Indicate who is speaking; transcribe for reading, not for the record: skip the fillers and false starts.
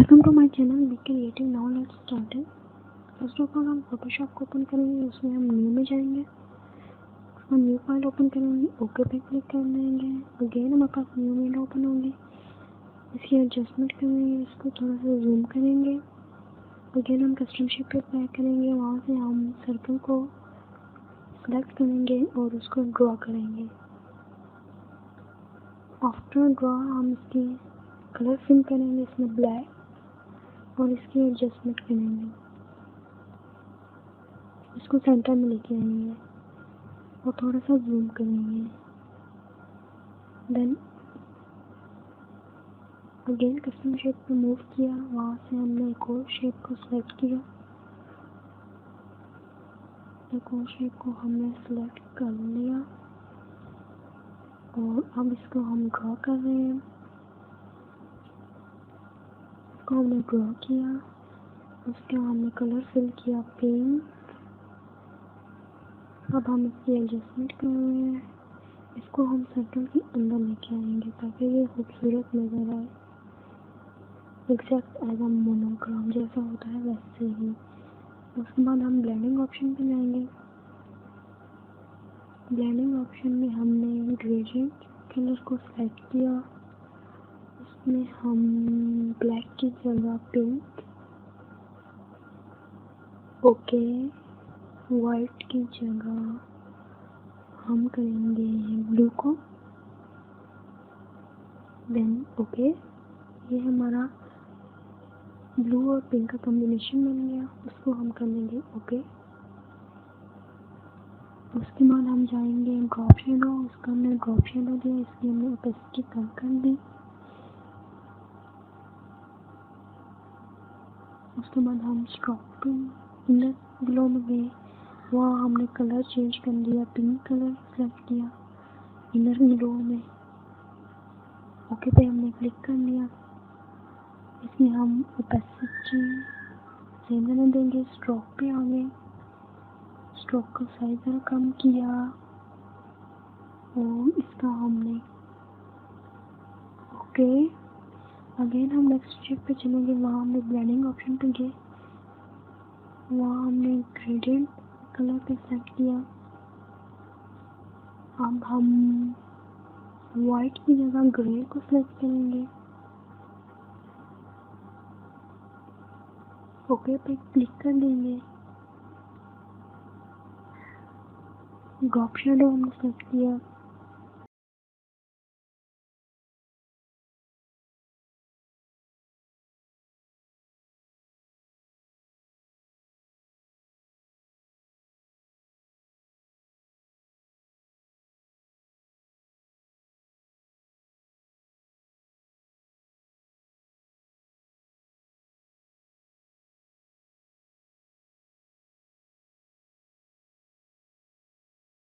Speaker 1: Welcome to my channel be creative. Now let's start. First of all हम Photoshop को open करेंगे, उसमें हम न्यू में जाएंगे, हम न्यू फाइल ओपन करेंगे, ओके पे क्लिक कर देंगे। अगेन हमारे पास न्यू विंडो ओपन होगी, इसकी एडजस्टमेंट करेंगे, इसको थोड़ा सा जूम करेंगे। अगेन हम कस्टम शेप पे अप्लाई करेंगे, वहाँ से हम सर्कल को सेलेक्ट करेंगे और उसको ड्रॉ करेंगे। आफ्टर ड्रॉ हम इसकी कलर फिल करेंगे, इसमें ब्लैक, और इसकी एडजस्टमेंट करेंगे, इसको सेंटर में लेके आएंगे और थोड़ा सा जूम करेंगे। देन अगेन कस्टम शेप पे मूव किया, वहाँ से हमने एक और शेप को सिलेक्ट किया, एक और शेप को हमने सिलेक्ट कर लिया और अब इसको हम ड्रॉ कर रहे हैं। इसको हमने ड्रॉ किया, उसके हमने कलर फिल किया पिंक। अब हम इसकी एडजस्टमेंट कर रहे हैं, इसको हम सर्कल के अंदर लेके आएंगे ताकि ये खूबसूरत नज़र आए, एग्जैक्ट एज अ मोनोग्राम जैसा होता है वैसे ही। उसके बाद हम ब्लेंडिंग ऑप्शन पे जाएंगे। ब्लेंडिंग ऑप्शन में हमने ग्रेडियंट कलर को सिलेक्ट किया, उसमें हम ब्लैक की जगह पिंक, ओके, वाइट की जगह हम करेंगे ब्लू को, देन ओके। ये हमारा ब्लू और पिंक का कॉम्बिनेशन बन गया, उसको हम कर लेंगे ओके। उसके बाद हम जाएंगे ड्रॉप शेडो, उसका हमने ड्रॉप शेडो दिया, इसकी हमने ओपेसिटी कम कर दी। उसके बाद हम स्ट्रोक इनर ग्लो में गए, वहाँ हमने कलर चेंज कर दिया, पिंक कलर सेलेक्ट किया इनर ग्लो में, ओके पे हमने क्लिक कर लिया। इसमें हम ओपेसिटी सेम रहने देंगे, स्ट्रोक पे आ गए, स्ट्रोक का साइज जरा कम किया और इसका हमने ओके। अगेन हम नेक्स्ट स्टेप पे चलेंगे, वहाँ हमने ब्लेंडिंग ऑप्शन पे गए, वहाँ हमने ग्रेडियंट कलर पे सेलेक्ट किया। अब हम वाइट की जगह ग्रे को सेलेक्ट करेंगे, ओके पे क्लिक कर देंगे। ड्रॉप शेडो हमने सेलेक्ट किया,